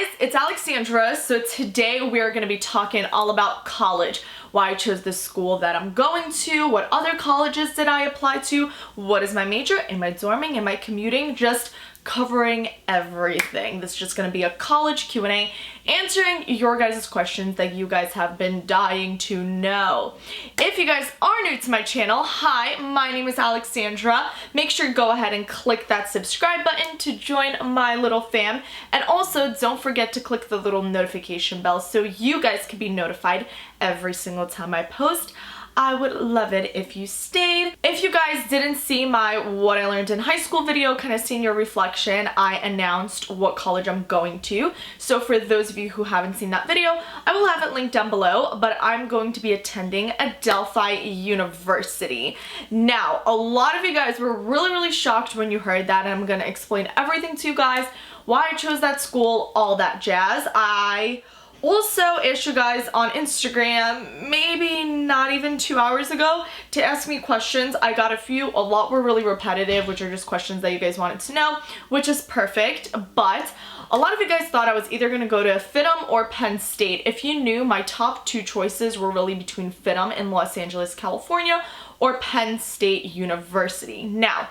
guys, it's Alexandra. So today we are going to be talking all about college, why I chose the school that I'm going to, what other colleges did I apply to, what is my major, am I dorming, am I commuting, just covering everything. This is just going to be a college Q&A, answering your guys' questions that you guys have been dying to know. If you guys are new to my channel, hi, my name is Alexandra. Make sure to go ahead and click that subscribe button to join my little fam. And also don't forget to click the little notification bell so you guys can be notified every single time I post. I would love it if you stayed. If you guys didn't see my what I learned in high school video, kind of senior reflection, I announced what college I'm going to. So for those of you who haven't seen that video, I will have it linked down below, but I'm going to be attending Adelphi University. Now, a lot of you guys were really shocked when you heard that, and I'm going to explain everything to you guys, why I chose that school, all that jazz. I also asked you guys on Instagram, maybe not even 2 hours ago, to ask me questions. I got a few. A lot were really repetitive, which are just questions that you guys wanted to know, which is perfect. But a lot of you guys thought I was either going to go to FIDM or Penn State. If you knew, my top two choices were really between FIDM in Los Angeles, California, or Penn State University. Now,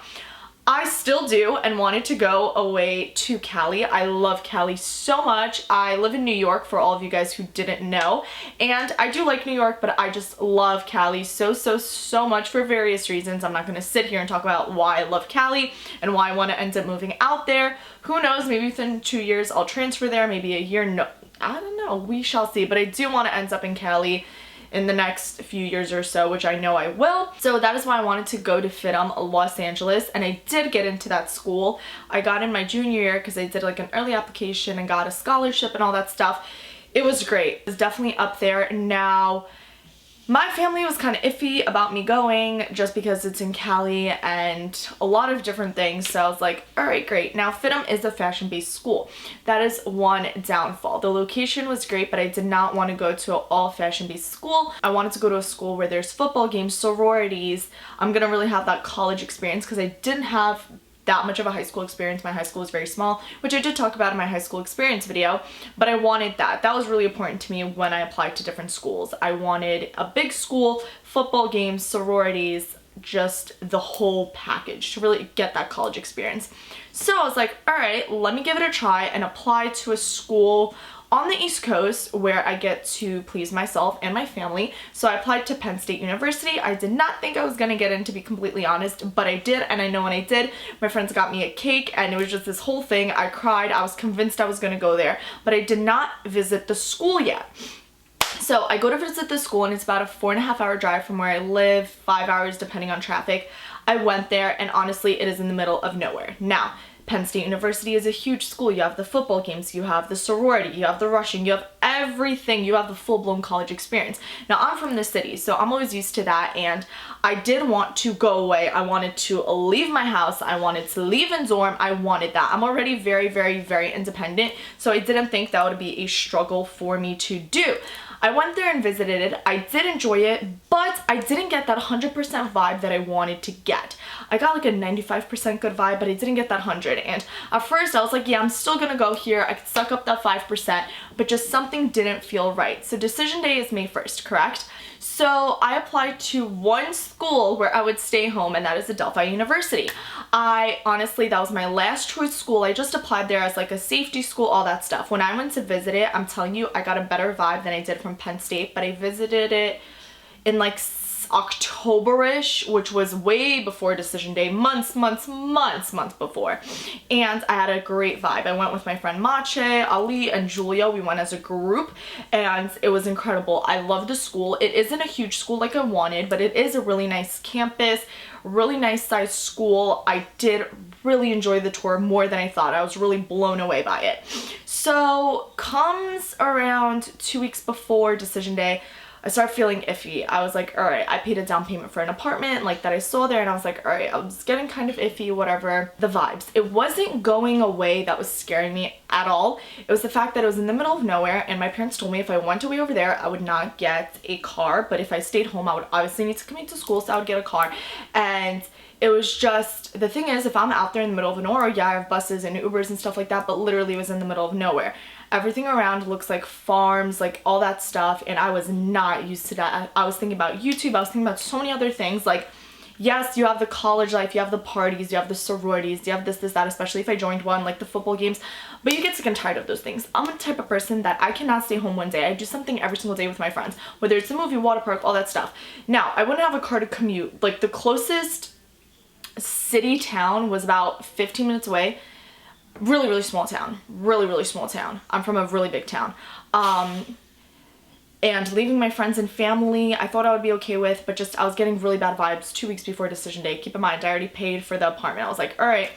I still do and wanted to go away to Cali. I love Cali so much. I live in New York, for all of you guys who didn't know, and I do like New York, but I just love Cali so much for various reasons. I'm not going to sit here and talk about why I love Cali and why I want to end up moving out there. Who knows, maybe within 2 years I'll transfer there, maybe a year, no, I don't know, we shall see, but I do want to end up in Cali in the next few years or so, which I know I will. So that is why I wanted to go to FIDM Los Angeles, and I did get into that school. I got in my junior year because I did like an early application and got a scholarship and all that stuff. It was great. It was definitely up there. Now, my family was kind of iffy about me going just because it's in Cali and a lot of different things. So I was like, all right, great. Now, FIDM is a fashion-based school. That is one downfall. The location was great, but I did not want to go to an all fashion-based school. I wanted to go to a school where there's football games, sororities. I'm going to really have that college experience because I didn't have that much of a high school experience. My high school was very small, which I did talk about in my high school experience video, but I wanted that. That was really important to me when I applied to different schools. I wanted a big school, football games, sororities, just the whole package to really get that college experience. So I was like, all right, let me give it a try and apply to a school on the East Coast where I get to please myself and my family. So I applied to Penn State University. I did not think I was gonna get in, to be completely honest, but I did, and I know when I did, my friends got me a cake and it was just this whole thing. I cried. I was convinced I was gonna go there, but I did not visit the school yet. So I go to visit the school, and it's about a 4.5 hour drive from where I live, 5 hours depending on traffic. I went there, and honestly, it is in the middle of nowhere. Now, Penn State University is a huge school. You have the football games, you have the sorority, you have the rushing, you have everything. You have the full-blown college experience. Now, I'm from the city, so I'm always used to that, and I did want to go away. I wanted to leave my house. I wanted to leave and dorm. I wanted that. I'm already very independent, so I didn't think that would be a struggle for me to do. I went there and visited it. I did enjoy it, but I didn't get that 100% vibe that I wanted to get. I got like a 95% good vibe, but I didn't get that 100. And at first I was like, yeah, I'm still gonna go here. I could suck up that 5%, but just something didn't feel right. So decision day is May 1st, correct? So I applied to one school where I would stay home, and that is Adelphi University. Honestly, that was my last choice school. I just applied there as like a safety school, all that stuff. When I went to visit it, I'm telling you, I got a better vibe than I did from Penn State, but I visited it in like October-ish, which was way before decision day, months before, and I had a great vibe. I went with my friend Mache, Ali, and Julia. We went as a group, and it was incredible. I love the school. It isn't a huge school like I wanted, but it is a really nice campus, really nice sized school. I did really enjoy the tour more than I thought. I was really blown away by it. So comes around 2 weeks before decision day, I started feeling iffy. I was like, all right, I paid a down payment for an apartment like that I saw there, and I was like, all right, I was getting kind of iffy, whatever. The vibes. It wasn't going away that was scaring me at all. It was the fact that it was in the middle of nowhere, and my parents told me if I went away over there, I would not get a car, but if I stayed home, I would obviously need to commute to school, so I would get a car. And it was just, the thing is, if I'm out there in the middle of nowhere, yeah, I have buses and Ubers and stuff like that, but literally it was in the middle of nowhere. Everything around looks like farms, like all that stuff, and I was not used to that. I was thinking about YouTube, I was thinking about so many other things, like, yes, you have the college life, you have the parties, you have the sororities, you have this, that, especially if I joined one, like the football games, but you get sick and tired of those things. I'm the type of person that I cannot stay home one day. I do something every single day with my friends, whether it's a movie, water park, all that stuff. Now, I wouldn't have a car to commute. Like, the closest city town was about 15 minutes away. Really, really small town. Really, really small town. I'm from a really big town. And leaving my friends and family, I thought I would be okay with, but just I was getting really bad vibes 2 weeks before decision day. Keep in mind, I already paid for the apartment. I was like, all right,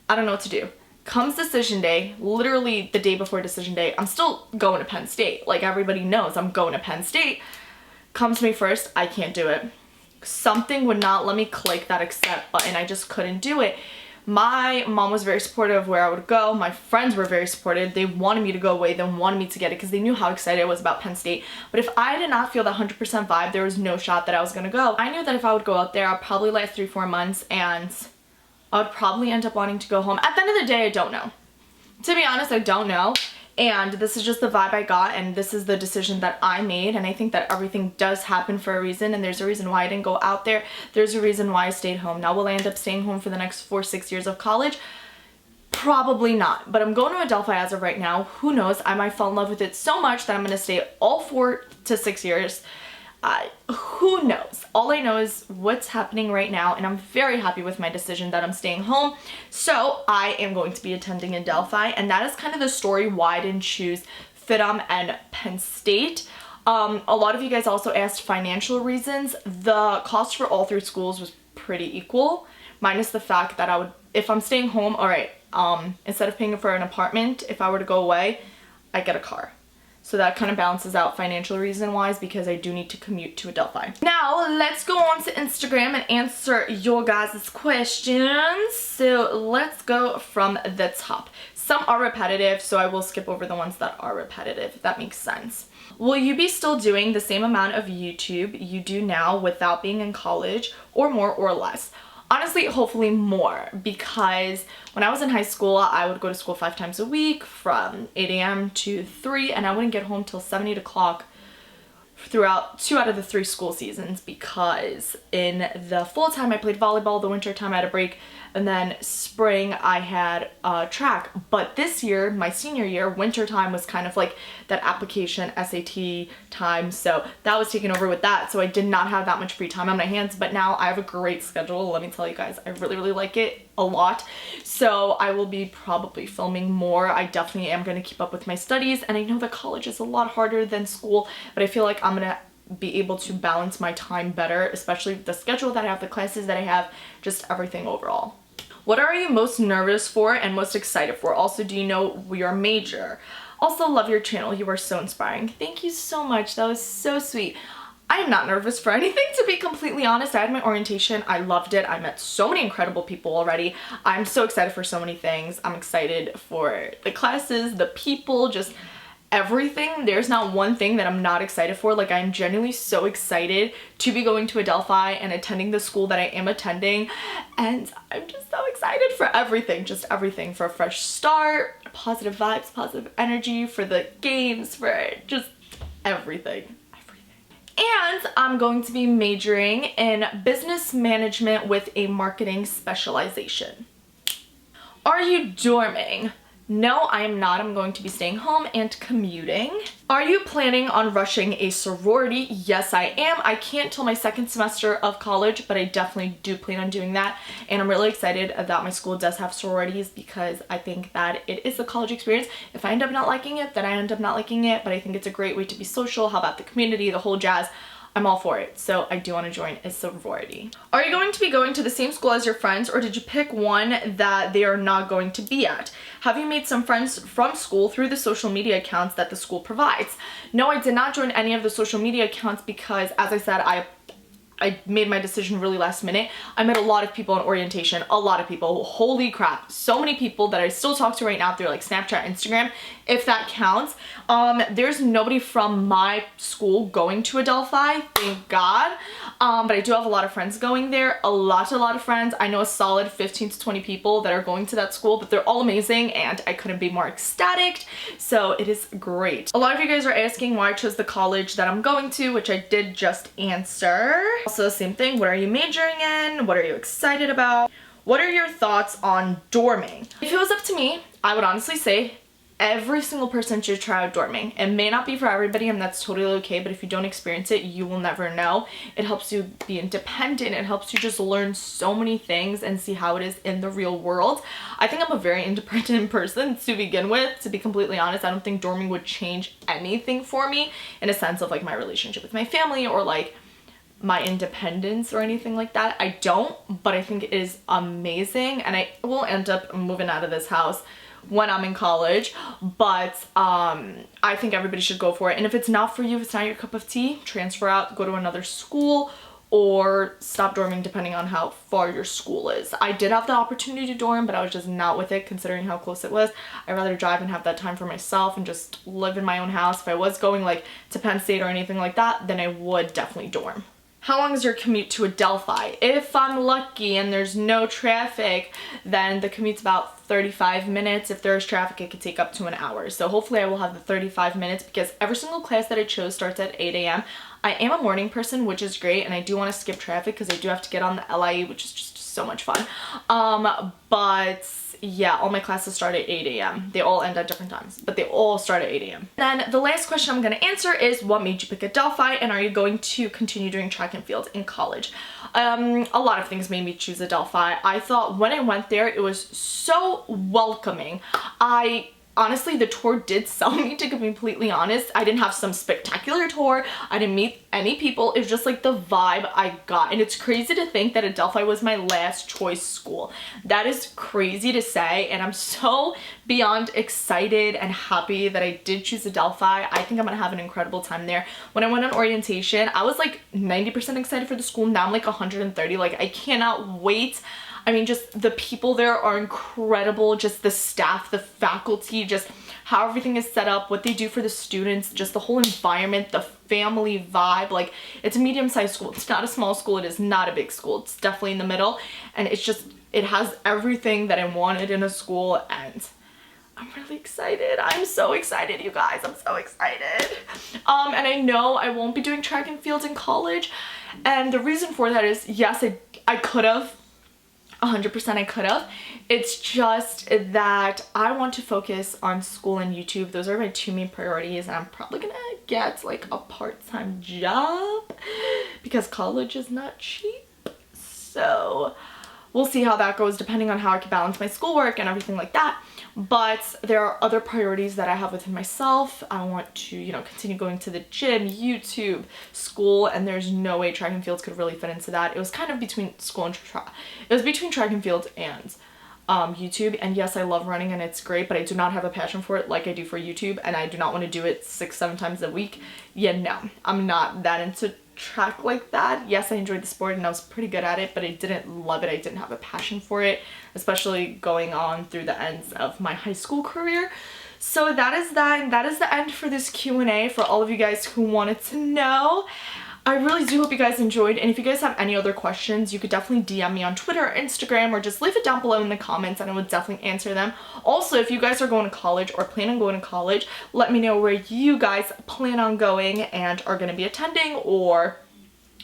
I don't know what to do. Comes decision day, literally the day before decision day, I'm still going to Penn State. Like, everybody knows I'm going to Penn State. Comes May 1st, I can't do it. Something would not let me click that accept button. I just couldn't do it. My mom was very supportive of where I would go. My friends were very supportive. They wanted me to go away. They wanted me to get it because they knew how excited I was about Penn State. But if I did not feel that 100% vibe, there was no shot that I was going to go. I knew that if I would go out there, I'd probably last 3-4 months and I would probably end up wanting to go home. At the end of the day, I don't know. To be honest, I don't know. And this is just the vibe I got, and this is the decision that I made, and I think that everything does happen for a reason, and there's a reason why I didn't go out there. There's a reason why I stayed home. Now, will I end up staying home for the next 4-6 years of college? Probably not, but I'm going to Adelphi as of right now. Who knows? I might fall in love with it so much that I'm going to stay all 4 to 6 years. Who knows? All I know is what's happening right now, and I'm very happy with my decision that I'm staying home. So I am going to be attending in Delphi, and that is kind of the story why I didn't choose FIDM and Penn State. A lot of you guys also asked financial reasons. The cost for all 3 schools was pretty equal, minus the fact that I would, if I'm staying home, all right, instead of paying for an apartment, if I were to go away, I get a car. So that kind of balances out financial reason wise because I do need to commute to Adelphi. Now let's go on to Instagram and answer your guys' questions. So let's go from the top. Some are repetitive, so I will skip over the ones that are repetitive, if that makes sense. Will you be still doing the same amount of YouTube you do now without being in college, or more or less? Honestly, hopefully more, because when I was in high school, I would go to school 5 times a week from 8 a.m. to 3, and I wouldn't get home till 7, 8 o'clock throughout 2 out of the 3 school seasons, because in the fall time I played volleyball, the winter time I had a break, and then spring I had track. But this year, my senior year, winter time was kind of like that application SAT time, so that was taken over with that, so I did not have that much free time on my hands. But now I have a great schedule, let me tell you guys. I really, really like it a lot, so I will be probably filming more. I definitely am going to keep up with my studies, and I know that college is a lot harder than school, but I feel like I'm gonna be able to balance my time better, especially the schedule that I have, the classes that I have, just everything overall. What are you most nervous for and most excited for? Also, do you know your major? Also, love your channel. You are so inspiring. Thank you so much. That was so sweet. I am not nervous for anything, to be completely honest. I had my orientation. I loved it. I met so many incredible people already. I'm so excited for so many things. I'm excited for the classes, the people, just everything. There's not one thing that I'm not excited for. Like, I'm genuinely so excited to be going to Adelphi and attending the school that I am attending, and I'm just so excited for everything, just everything, for a fresh start, positive vibes, positive energy, for the games, for just everything. And I'm going to be majoring in business management with a marketing specialization. Are you dorming? No, I am not. I'm going to be staying home and commuting. Are you planning on rushing a sorority? Yes, I am. I can't till my 2nd semester of college, but I definitely do plan on doing that. And I'm really excited that my school does have sororities, because I think that it is a college experience. If I end up not liking it, then I end up not liking it, but I think it's a great way to be social, help out the community, the whole jazz. I'm all for it, so I do want to join a sorority. Are you going to be going to the same school as your friends, or did you pick one that they are not going to be at? Have you made some friends from school through the social media accounts that the school provides? No, I did not join any of the social media accounts because, as I said, I I made my decision really last minute. I met a lot of people in orientation, a lot of people. Holy crap, so many people that I still talk to right now through like Snapchat, Instagram, if that counts. There's nobody from my school going to Adelphi, thank God. But I do have a lot of friends going there, a lot of friends. I know a solid 15 to 20 people that are going to that school, but they're all amazing and I couldn't be more ecstatic. So it is great. A lot of you guys are asking why I chose the college that I'm going to, which I did just answer. Also, same thing, what are you majoring in? What are you excited about? What are your thoughts on dorming? If it was up to me, I would honestly say every single person should try out dorming. It may not be for everybody and that's totally okay, but if you don't experience it, you will never know. It helps you be independent. It helps you just learn so many things and see how it is in the real world. I think I'm a very independent person to begin with, to be completely honest. I don't think dorming would change anything for me in a sense of like my relationship with my family or like my independence or anything like that. I don't, but I think it is amazing and I will end up moving out of this house when I'm in college, but I think everybody should go for it. And if it's not for you, if it's not your cup of tea, transfer out, go to another school, or stop dorming depending on how far your school is. I did have the opportunity to dorm, but I was just not with it considering how close it was. I'd rather drive and have that time for myself and just live in my own house. If I was going like to Penn State or anything like that, then I would definitely dorm. How long is your commute to Adelphi? If I'm lucky and there's no traffic, then the commute's about 35 minutes. If there's traffic, it could take up to an hour. So hopefully I will have the 35 minutes because every single class that I chose starts at 8 a.m. I am a morning person, which is great, and I do want to skip traffic because I do have to get on the LIE, which is just so much fun. But yeah, all my classes start at 8 a.m. They all end at different times, but they all start at 8 a.m. Then the last question I'm going to answer is what made you pick Adelphi and are you going to continue doing track and field in college? A lot of things made me choose Adelphi. I thought when I went there, it was so welcoming. Honestly, the tour did sell me, to be completely honest. I didn't have some spectacular tour. I didn't meet any people. It was just like the vibe I got. And it's crazy to think that Adelphi was my last choice school. That is crazy to say. And I'm so beyond excited and happy that I did choose Adelphi. I think I'm gonna have an incredible time there. When I went on orientation, I was like 90% excited for the school. Now I'm like 130. Like, I cannot wait. I mean, just the people there are incredible, just the staff, the faculty, just how everything is set up, what they do for the students, just the whole environment, the family vibe. Like, it's a medium-sized school. It's not a small school. It is not a big school. It's definitely in the middle. And it's just, it has everything that I wanted in a school and I'm really excited. I'm so excited, you guys. I'm so excited. And I know I won't be doing track and field in college. And the reason for that is, yes, I could have. 100% I could have. It's just that I want to focus on school and YouTube. Those are my two main priorities and I'm probably gonna get like a part-time job because college is not cheap. So we'll see how that goes depending on how I can balance my schoolwork and everything like that. But there are other priorities that I have within myself. I want to, you know, continue going to the gym, YouTube, school, and there's no way track and field could really fit into that. It was kind of between school and it was between track and field and YouTube. And yes, I love running and it's great, but I do not have a passion for it like I do for YouTube, and I do not want to do it 6-7 times a week. Yeah, no, I'm not that into track like that. Yes, I enjoyed the sport and I was pretty good at it, but I didn't love it. I didn't have a passion for it, especially going on through the ends of my high school career. So that is that, and that is the end for this Q&A for all of you guys who wanted to know. I really do hope you guys enjoyed, and if you guys have any other questions, you could definitely DM me on Twitter or Instagram, or just leave it down below in the comments and I would definitely answer them. Also, if you guys are going to college or plan on going to college, let me know where you guys plan on going and are going to be attending or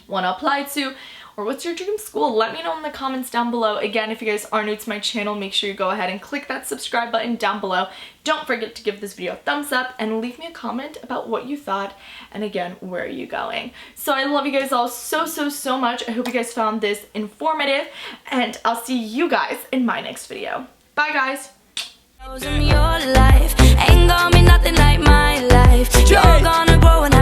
want to apply to, or what's your dream school? Let me know in the comments down below. Again, if you guys are new to my channel, make sure you go ahead and click that subscribe button down below. Don't forget to give this video a thumbs up and leave me a comment about what you thought, and again, where are you going? So I love you guys all so much. I hope you guys found this informative, and I'll see you guys in my next video. Bye guys! Your life ain't gonna be nothing like my life. You're gonna grow and